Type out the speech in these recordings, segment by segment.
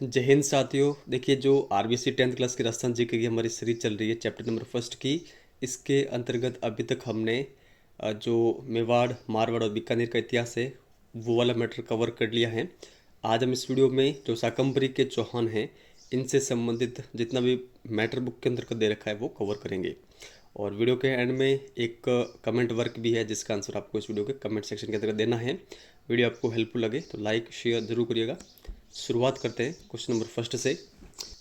जय हिंद साथियों। देखिए, जो आरबीसी 10th क्लास की राजस्थान जीके की हमारी सीरीज चल रही है चैप्टर नंबर फर्स्ट की। इसके अंतर्गत अभी तक हमने जो मेवाड़, मारवाड़ और बीकानेर का इतिहास है वो वाला मैटर कवर कर लिया है। आज हम इस वीडियो में जो शाकंभरी के चौहान हैं इनसे संबंधित जितना भी मैटर बुक के अंतर्गत दे रखा है वो कवर करेंगे। और वीडियो के एंड में एक कमेंट वर्क भी है जिसका आंसर आपको इस वीडियो के कमेंट सेक्शन के अंतर्गत देना है। वीडियो आपको हेल्पफुल लगे तो लाइक शेयर जरूर करिएगा। शुरुआत करते हैं क्वेश्चन नंबर फर्स्ट से।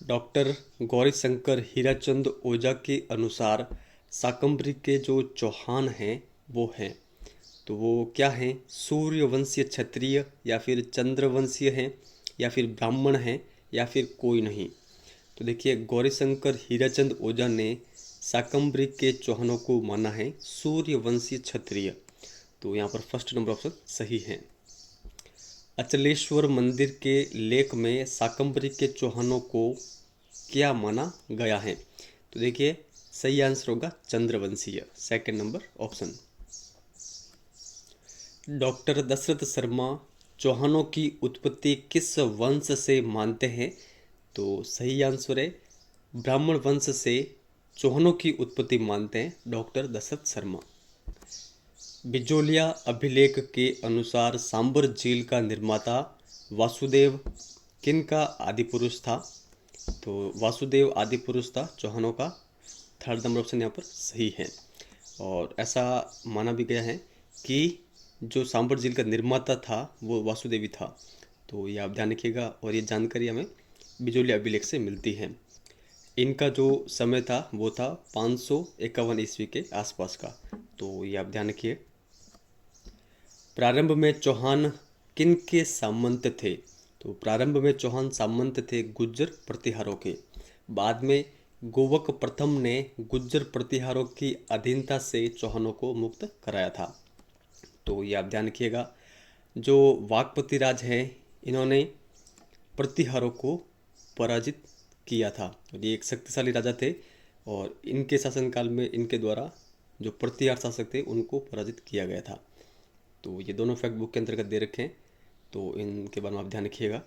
डॉक्टर गौरी शंकर हीराचंद ओझा के अनुसार शाकंभरी के जो चौहान हैं वो हैं, तो वो क्या हैं? सूर्यवंशीय क्षत्रिय, या फिर चंद्रवंशीय हैं, या फिर ब्राह्मण हैं, या फिर कोई नहीं। तो देखिए, गौरीशंकर हीराचंद ओझा ने शाकंभरी के चौहानों को माना है सूर्यवंशीय क्षत्रिय। तो यहाँ पर फर्स्ट नंबर ऑप्शन सही है। अचलेश्वर मंदिर के लेख में शाकंभरी के चौहानों को क्या माना गया है? तो देखिए, सही आंसर होगा चंद्रवंशीय, second number option. Doctor Dasharatha Sharma चौहानों की उत्पत्ति किस वंश से मानते हैं? तो सही आंसर है ब्राह्मण वंश से चौहानों की उत्पत्ति मानते हैं डॉक्टर दशरथ शर्मा। बिजोलिया अभिलेख के अनुसार सांबर झील का निर्माता वासुदेव किन का आदि पुरुष था? तो वासुदेव आदि पुरुष था चौहानों का, थर्ड नंबर ऑप्शन यहाँ पर सही है। और ऐसा माना भी गया है कि जो सांबर झील का निर्माता था वो वासुदेव ही था। तो ये आप ध्यान रखिएगा, और ये जानकारी हमें बिजोलिया अभिलेख से मिलती है। इनका जो समय था वो था 551 ईस्वी के आसपास का। तो ये आप ध्यान रखिए। प्रारंभ में चौहान किन के सामंत थे? तो प्रारंभ में चौहान सामंत थे गुज्जर प्रतिहारों के। बाद में गोवक प्रथम ने गुज्जर प्रतिहारों की अधीनता से चौहानों को मुक्त कराया था। तो ये आप ध्यान रखिएगा। जो वाकपति राज हैं इन्होंने प्रतिहारों को पराजित किया था, और ये एक शक्तिशाली राजा थे, और इनके शासनकाल में इनके द्वारा जो प्रतिहार शासक थे उनको पराजित किया गया था। तो ये दोनों फैक्ट बुक के अंतर्गत दे रखे हैं, तो इनके बारे में आप ध्यान रखिएगा।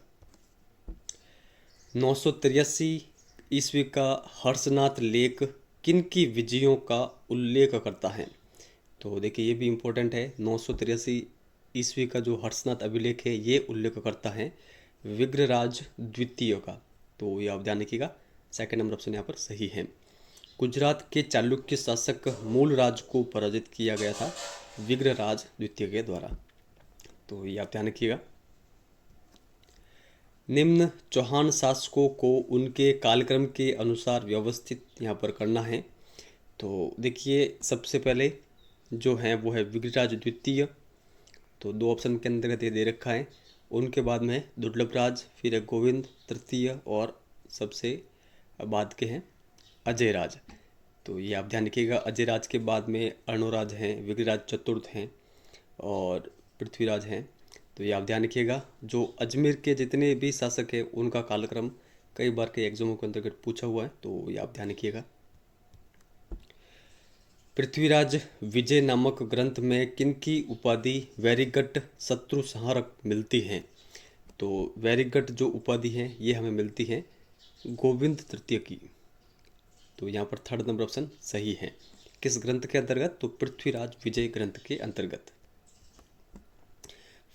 983 ईस्वी का हर्षनाथ लेख किन की विजयों का उल्लेख करता है? तो देखिए, ये भी इम्पोर्टेंट है। 983 ईस्वी का जो हर्षनाथ अभिलेख है ये उल्लेख करता है विग्रहराज द्वितीय का। तो ये आप ध्यान रखिएगा, सेकंड नंबर ऑप्शन यहाँ पर सही है। गुजरात के चालुक्य शासक मूलराज को पराजित किया गया था विग्रहराज द्वितीय के द्वारा। तो ये आप ध्यान रखिएगा। निम्न चौहान शासकों को उनके कालक्रम के अनुसार व्यवस्थित यहाँ पर करना है। तो देखिए, सबसे पहले जो है वो है विग्रहराज द्वितीय। तो दो ऑप्शन के अंतर्गत ये दे रखा है। उनके बाद में है दुर्लभ राज, फिर है गोविंद तृतीय, और सबसे बाद के हैं अजय राज। तो ये आप ध्यान रखिएगा। अजय राज के बाद में अर्णोराज हैं, विग्रहराज चतुर्थ हैं, और पृथ्वीराज हैं। तो ये आप ध्यान रखिएगा। जो अजमेर के जितने भी शासक हैं उनका कालक्रम कई बार के एग्जामों के अंतर्गत पूछा हुआ है, तो ये आप ध्यान रखिएगा। पृथ्वीराज विजय नामक ग्रंथ में किनकी उपाधि वैरीगट शत्रु संहारक मिलती है? तो वैरीगट जो उपाधि है ये हमें मिलती है गोविंद तृतीय की। तो यहाँ पर थर्ड नंबर ऑप्शन सही है। किस ग्रंथ के अंतर्गत? तो पृथ्वीराज विजय ग्रंथ के अंतर्गत।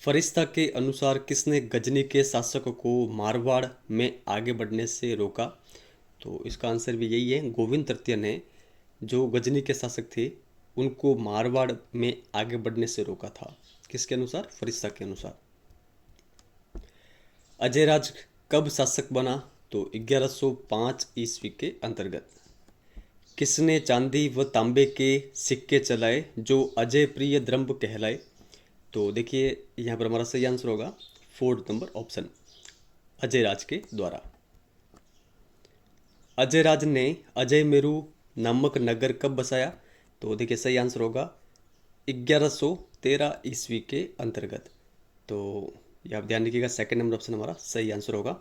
फरिश्ता के अनुसार किसने गजनी के शासक को मारवाड़ में आगे बढ़ने से रोका? तो इसका आंसर भी यही है, गोविंद तृतीय ने जो गजनी के शासक थे उनको मारवाड़ में आगे बढ़ने से रोका था। किसके अनुसार? फरिश्ता के अनुसार। अजयराज कब शासक बना? तो 1105 ईस्वी के अंतर्गत। किसने चांदी व तांबे के सिक्के चलाए जो अजय प्रिय द्रंब कहलाए? तो देखिए, यहाँ पर हमारा सही आंसर होगा फोर्थ नंबर ऑप्शन, अजय राज के द्वारा। अजय राज ने अजय मेरू नामक नगर कब बसाया? तो देखिए, सही आंसर होगा 1113 ईस्वी के अंतर्गत। तो ये आप ध्यान रखिएगा, सेकंड नंबर ऑप्शन हमारा सही आंसर होगा।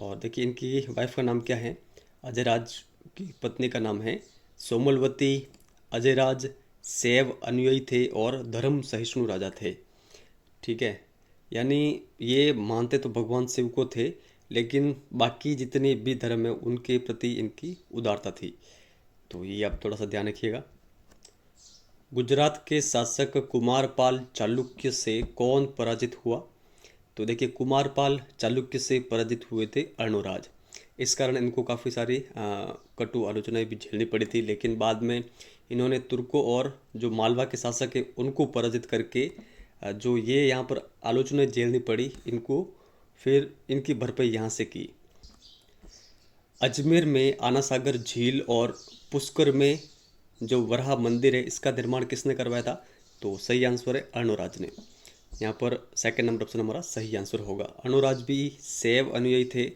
और देखिए, इनकी वाइफ का नाम क्या है? अजय राज की पत्नी का नाम है सोमलवती। अजय राज शैव अनुयायी थे और धर्म सहिष्णु राजा थे। ठीक है, यानी ये मानते तो भगवान शिव को थे, लेकिन बाकी जितने भी धर्म है उनके प्रति इनकी उदारता थी। तो ये आप थोड़ा सा ध्यान रखिएगा। गुजरात के शासक कुमारपाल चालुक्य से कौन पराजित हुआ? तो देखिए, कुमारपाल चालुक्य से पराजित हुए थे अर्णोराज। इस कारण इनको काफ़ी सारी कटु आलोचनाएं भी झेलनी पड़ी थी, लेकिन बाद में इन्होंने तुर्कों और जो मालवा के शासक है उनको पराजित करके जो ये यहाँ पर आलोचनाएं झेलनी पड़ी इनको, फिर इनकी भरपाई यहाँ से की। अजमेर में आना सागर झील और पुष्कर में जो वराह मंदिर है इसका निर्माण किसने करवाया था? तो सही आंसर है अर्णोराज ने। यहाँ पर सेकंड नंबर ऑप्शन हमारा सही आंसर होगा। अर्णोराज भी शैव अनुयायी थे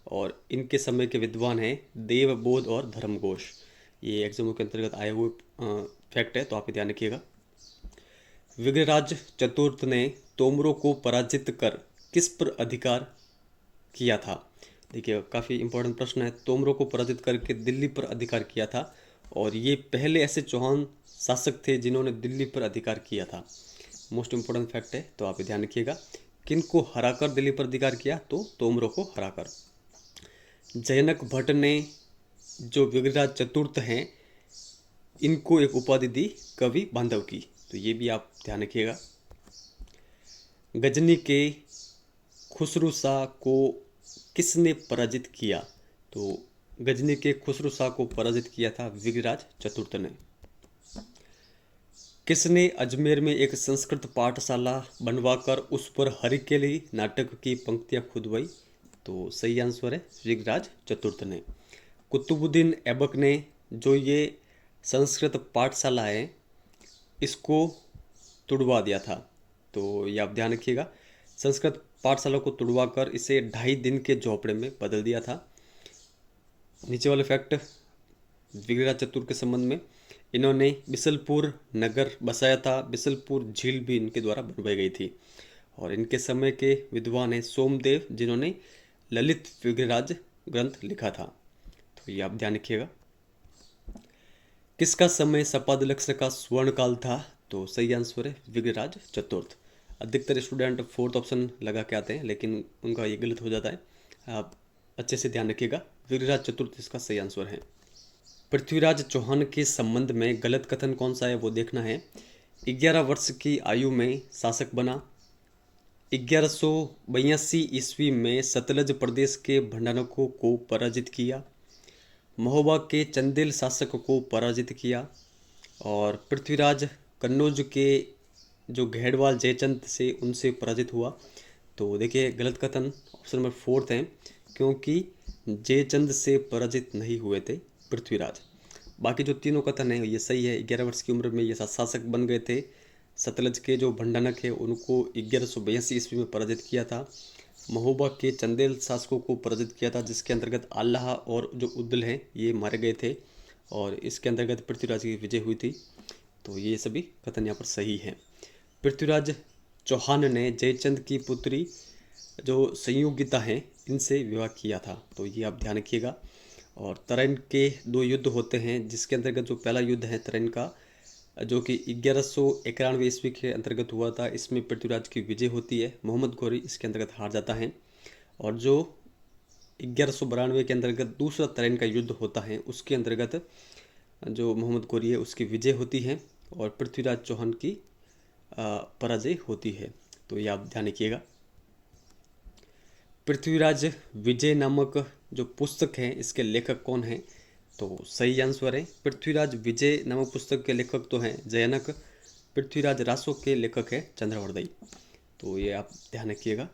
और इनके समय के विद्वान हैं देवबोध और धर्मघोष। ये एग्जामों के अंतर्गत आए हुए फैक्ट है, तो आप ध्यान रखिएगा। विग्रहराज चतुर्थ ने तोमरों को पराजित कर किस पर अधिकार किया था? देखिए, काफ़ी इंपॉर्टेंट प्रश्न है। तोमरों को पराजित करके दिल्ली पर अधिकार किया था, और ये पहले ऐसे चौहान शासक थे जिन्होंने दिल्ली पर अधिकार किया था। मोस्ट इंपॉर्टेंट फैक्ट है, तो आप ध्यान रखिएगा। किनको हराकर दिल्ली पर अधिकार किया? तो तोमरों को हराकर। जयनक भट्ट ने जो विग्रहराज चतुर्थ हैं इनको एक उपाधि दी कवि बांधव की, तो ये भी आप ध्यान रखिएगा। गजनी के खुसरू शाह को किसने पराजित किया? तो गजनी के खुसरू शाह को पराजित किया था विग्रहराज चतुर्थ ने। किसने अजमेर में एक संस्कृत पाठशाला बनवाकर उस पर हरिकेली नाटक की पंक्तियां खुदवाई? तो सही आंसर है विग्रहराज चतुर्थ ने। कुतुबुद्दीन ऐबक ने जो ये संस्कृत पाठशाला है इसको तुड़वा दिया था, तो ये आप ध्यान रखिएगा। संस्कृत पाठशाला को तुड़वाकर इसे 2.5 दिन के झोपड़े में बदल दिया था। नीचे वाले फैक्ट विग्रहराज चतुर्थ के संबंध में, इन्होंने बिसलपुर नगर बसाया था। बिसलपुर झील भी इनके द्वारा बनवाई गई थी, और इनके समय के विद्वान हैं सोमदेव जिन्होंने ललित विग्रहराज ग्रंथ लिखा था, तो ये आप ध्यान रखिएगा। किसका समय सपादलक्ष्य का स्वर्ण काल था? तो सही आंसर है विग्रहराज चतुर्थ। अधिकतर स्टूडेंट फोर्थ ऑप्शन लगा के आते हैं, लेकिन उनका ये गलत हो जाता है। आप अच्छे से ध्यान रखिएगा, विग्रहराज चतुर्थ इसका सही आंसर है। पृथ्वीराज चौहान के संबंध में गलत कथन कौन सा है वो देखना है। 11 वर्ष की आयु में शासक बना। 1182 ईस्वी में सतलज प्रदेश के भंडारकों को पराजित किया। महोबा के चंदेल शासक को पराजित किया। और पृथ्वीराज कन्नौज के जो घेड़वाल जयचंद से उनसे पराजित हुआ। तो देखिए, गलत कथन ऑप्शन नंबर 4 है, क्योंकि जयचंद से पराजित नहीं हुए थे पृथ्वीराज। बाकी जो तीनों कथन है ये सही है। 11 वर्ष की उम्र में ये शासक बन गए थे। सतलज के जो भंडानक है उनको 1182 ईस्वी में पराजित किया था। महोबा के चंदेल शासकों को पराजित किया था, जिसके अंतर्गत आल्लाह और जो उद्दल हैं ये मारे गए थे, और इसके अंतर्गत पृथ्वीराज की विजय हुई थी। तो ये सभी कथन यहाँ पर सही हैं। पृथ्वीराज चौहान ने जयचंद की पुत्री जो संयोगिता हैं इनसे विवाह किया था, तो ये आप ध्यान रखिएगा। और तराइन के 2 युद्ध होते हैं, जिसके अंतर्गत जो पहला युद्ध है तराइन का, जो कि 1191 ईस्वी के अंतर्गत हुआ था, इसमें पृथ्वीराज की विजय होती है। मोहम्मद घोरी इसके अंतर्गत हार जाता है। और जो 1192 के अंतर्गत दूसरा तराइन का युद्ध होता है उसके अंतर्गत जो मोहम्मद घोरी है उसकी विजय होती है और पृथ्वीराज चौहान की पराजय होती है। तो ये आप ध्यान रखिएगा। पृथ्वीराज विजय नामक जो पुस्तक है इसके लेखक कौन हैं? तो सही आंसर है पृथ्वीराज विजय नामक पुस्तक के लेखक तो हैं जयनक। पृथ्वीराज रासो के लेखक है चंद्रवर्दई। तो ये आप ध्यान रखिएगा।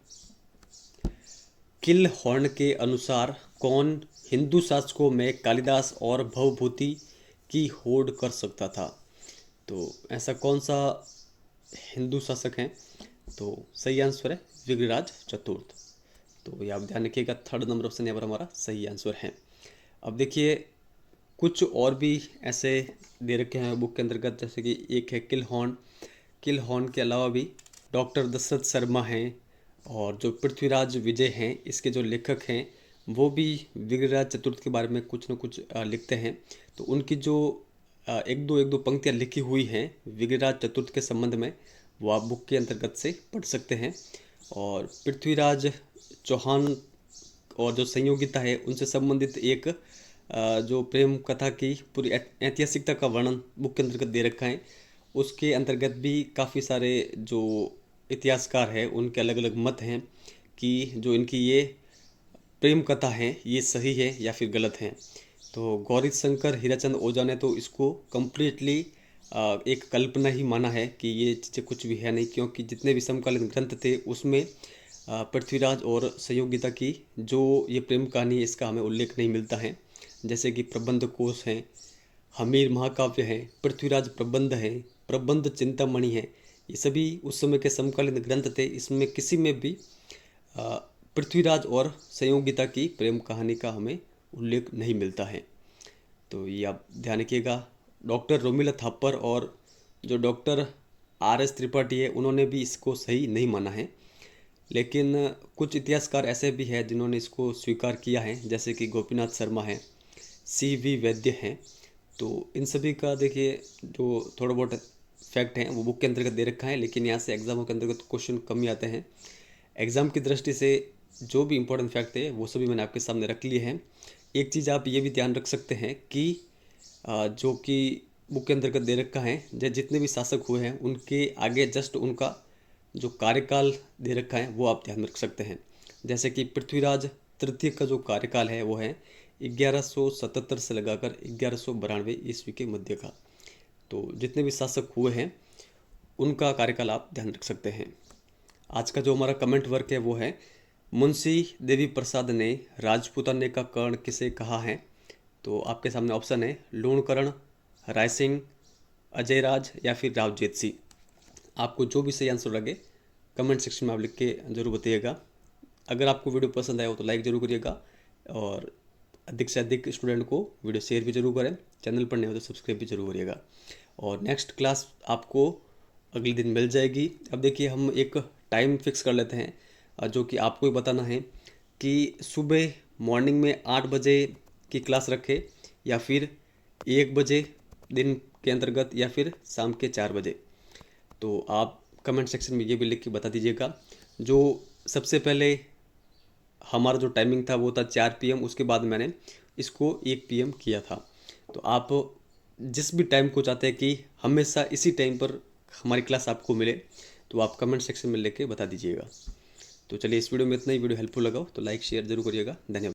किल हॉर्न के अनुसार कौन हिंदू शासकों में कालिदास और भवभूति की होड़ कर सकता था? तो ऐसा कौन सा हिंदू शासक हैं? तो सही आंसर है विग्रहराज चतुर्थ। तो ये आप ध्यान रखिएगा, 3rd नंबर ऑप्शन यहाँ पर हमारा सही आंसर है। अब देखिए, कुछ और भी ऐसे दे रखे हैं बुक के अंतर्गत, जैसे कि एक है किल हॉर्न के अलावा भी डॉक्टर दशरथ शर्मा हैं, और जो पृथ्वीराज विजय हैं इसके जो लेखक हैं वो भी विग्रहराज चतुर्थ के बारे में कुछ न कुछ लिखते हैं। तो उनकी जो एक दो पंक्तियाँ लिखी हुई हैं विग्रहराज चतुर्थ के संबंध में, वो आप बुक के अंतर्गत से पढ़ सकते हैं। और पृथ्वीराज चौहान और जो संयोगिता है उनसे संबंधित एक जो प्रेम कथा की पूरी ऐतिहासिकता का वर्णन बुक के अंतर्गत दे रखा है। उसके अंतर्गत भी काफ़ी सारे जो इतिहासकार हैं उनके अलग अलग मत हैं कि जो इनकी ये प्रेम कथा है ये सही है या फिर गलत है। तो गौरी शंकर हीराचंद ओझा ने तो इसको कम्प्लीटली एक कल्पना ही माना है कि ये चीज़ें कुछ भी है नहीं, क्योंकि जितने भी समकालीन ग्रंथ थे उसमें पृथ्वीराज और संयोगिता की जो ये प्रेम कहानी है इसका हमें उल्लेख नहीं मिलता है। जैसे कि प्रबंध कोश हैं, हमीर महाकाव्य है, पृथ्वीराज प्रबंध है, प्रबंध चिंतामणि है, ये सभी उस समय के समकालीन ग्रंथ थे। इसमें किसी में भी अ, पृथ्वीराज और संयोगिता की प्रेम कहानी का हमें उल्लेख नहीं मिलता है। तो ये आप ध्यान रखिएगा। डॉक्टर रोमिला थापर और जो डॉक्टर RS त्रिपाठी है उन्होंने भी इसको सही नहीं माना है, लेकिन कुछ इतिहासकार ऐसे भी हैं जिन्होंने इसको स्वीकार किया है, जैसे कि गोपीनाथ शर्मा है, CV वैद्य हैं। तो इन सभी का देखिए जो थोड़ा बहुत फैक्ट हैं वो बुक के अंतर्गत दे रखा है, लेकिन यहाँ से एग्जामों के अंतर्गत क्वेश्चन कम ही आते हैं। एग्ज़ाम की दृष्टि से जो भी इम्पोर्टेंट फैक्ट है वो सभी मैंने आपके सामने रख लिए हैं। एक चीज़ आप ये भी ध्यान रख सकते हैं कि जो कि बुक के अंतर्गत दे रखा है, जितने भी शासक हुए हैं उनके आगे जस्ट उनका जो कार्यकाल दे रखा है वो आप ध्यान रख सकते हैं। जैसे कि पृथ्वीराज तृतीय का जो कार्यकाल है वो है 1177 से लगाकर 1192 ईस्वी के मध्य का। तो जितने भी शासक हुए हैं उनका कार्यकाल आप ध्यान रख सकते हैं। आज का जो हमारा कमेंट वर्क है वो है, मुंशी देवी प्रसाद ने राजपूताने का कर्ण किसे कहा है? तो आपके सामने ऑप्शन है लूणकरण, रायसिंह, अजयराज या फिर रावजेत सिंह। आपको जो भी सही आंसर लगे कमेंट सेक्शन में आप लिख के ज़रूर बताइएगा। अगर आपको वीडियो पसंद आया हो तो लाइक ज़रूर करिएगा और अधिक से अधिक स्टूडेंट को वीडियो शेयर भी जरूर करें। चैनल पर नहीं हो तो सब्सक्राइब भी जरूर करिएगा। और नेक्स्ट क्लास आपको अगले दिन मिल जाएगी। अब देखिए हम एक टाइम फिक्स कर लेते हैं जो कि आपको ही बताना है कि सुबह मॉर्निंग में 8 बजे की क्लास रखें या फिर 1 बजे दिन के अंतर्गत या फिर शाम के 4 बजे। तो आप कमेंट सेक्शन में ये भी लिख के बता दीजिएगा। जो सबसे पहले हमारा जो टाइमिंग था वो था 4 PM, उसके बाद मैंने इसको 1 PM किया था। तो आप जिस भी टाइम को चाहते हैं कि हमेशा इसी टाइम पर हमारी क्लास आपको मिले तो आप कमेंट सेक्शन में लेके बता दीजिएगा। तो चलिए इस वीडियो में इतना ही। वीडियो हेल्पफुल लगा हो तो लाइक शेयर जरूर करिएगा। धन्यवाद।